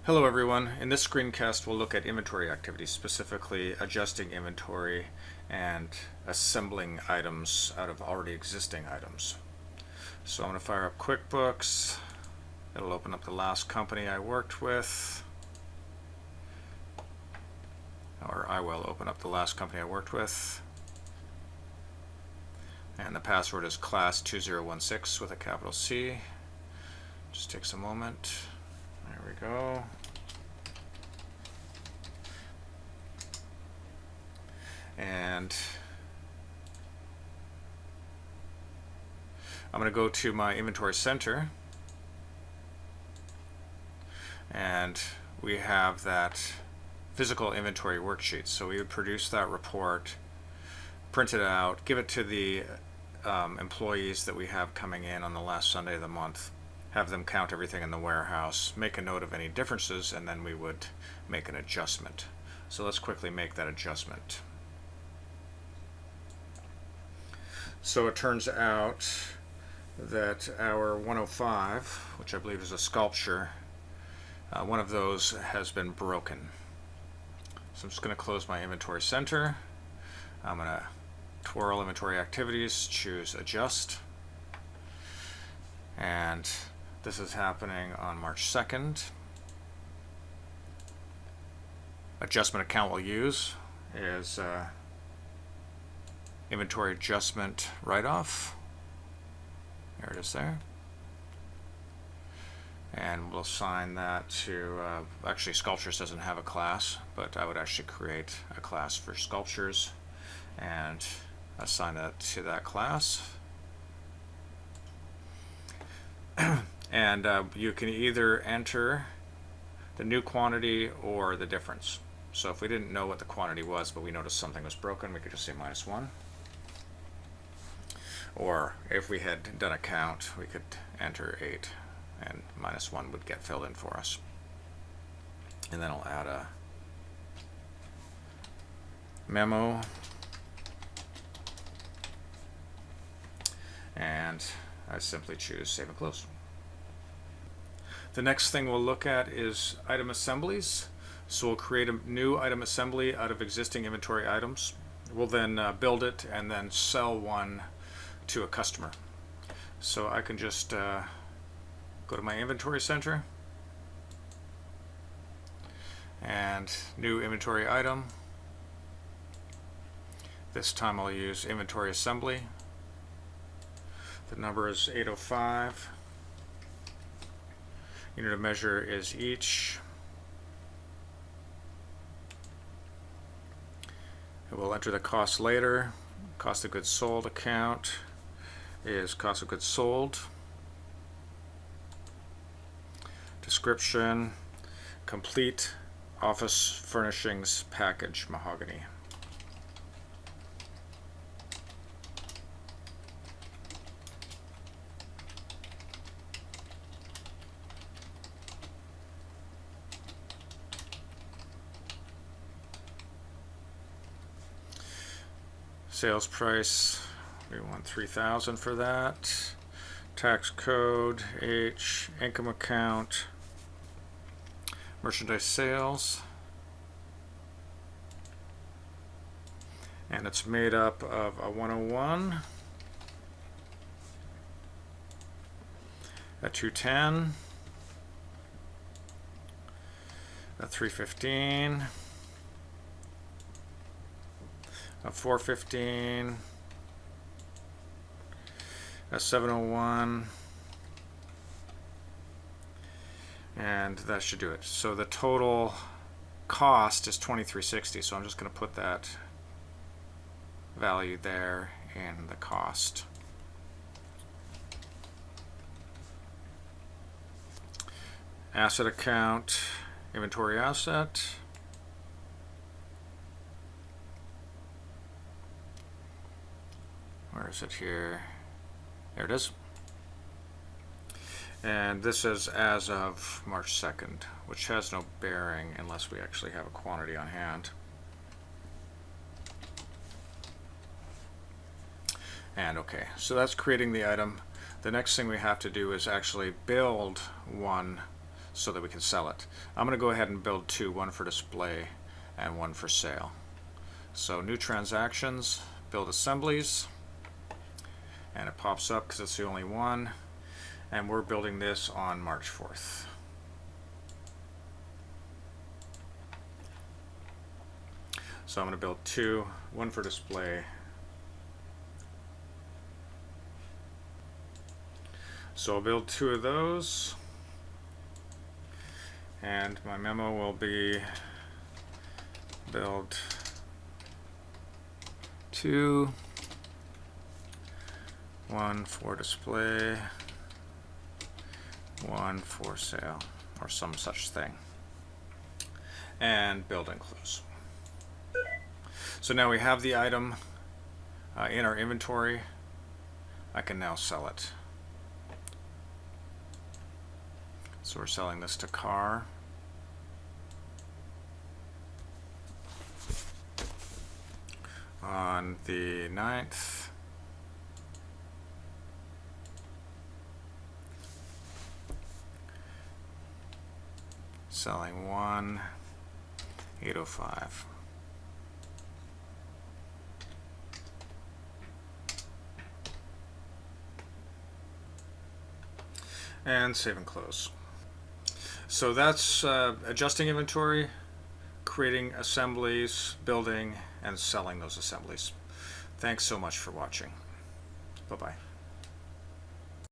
Hello everyone. In this screencast we'll look at inventory activities, specifically adjusting inventory and assembling items out of already existing items. So I'm going to fire up QuickBooks. It'll open up the last company I worked with, or I will open up the last company I worked with. And the password is class2016 with a capital C. Just takes a moment. There we go. And I'm going to go to my inventory center, and we have that physical inventory worksheet. So we would produce that report, print it out, give it to the employees that we have coming in on the last Sunday of the month, have them count everything in the warehouse, make a note of any differences, and then we would make an adjustment. So let's quickly make that adjustment. So it turns out that our 105, which I believe is a sculpture, one of those has been broken. So I'm just going to close my inventory center. I'm going to twirl inventory activities, choose adjust, and this is happening on March 2nd. Adjustment account we'll use is inventory adjustment write-off. There it is there. And we'll assign that to, actually sculptures doesn't have a class, but I would actually create a class for sculptures and assign that to that class. And you can either enter the new quantity or the difference. So if we didn't know what the quantity was, but we noticed something was broken, we could just say -1. Or if we had done a count, we could enter 8 and -1 would get filled in for us. And then I'll add a memo, and I simply choose save and close. The next thing we'll look at is item assemblies. So we'll create a new item assembly out of existing inventory items. We'll then build it and then sell one to a customer. So I can just go to my inventory center and new inventory item. This time I'll use inventory assembly. The number is 805. Unit of measure is each. We'll enter the cost later. Cost of goods sold account is cost of goods sold. Description, complete office furnishings package mahogany. Sales price, we want 3,000 for that. Tax code, H, income account, merchandise sales. And it's made up of a 101, a 210, a 315, a 415, a 701, and that should do it. So the total cost is $23.60, so I'm just going to put that value there in the cost. Asset account, inventory asset. Where is it here? There it is. And this is as of March 2nd, which has no bearing unless we actually have a quantity on hand. And okay, so that's creating the item. The next thing we have to do is actually build one so that we can sell it. I'm going to go ahead and build two, one for display and one for sale. So new transactions, build assemblies, and it pops up because it's the only one, and we're building this on March 4th. So I'm going to build two, one for display. So I'll build two of those, and my memo will be build two, one for display, one for sale, or some such thing, and build and close. So now we have the item in our inventory. I can now sell it. So we're selling this to car. On the 9th. Selling 1,805. And save and close. So that's adjusting inventory, creating assemblies, building, and selling those assemblies. Thanks so much for watching. Bye-bye.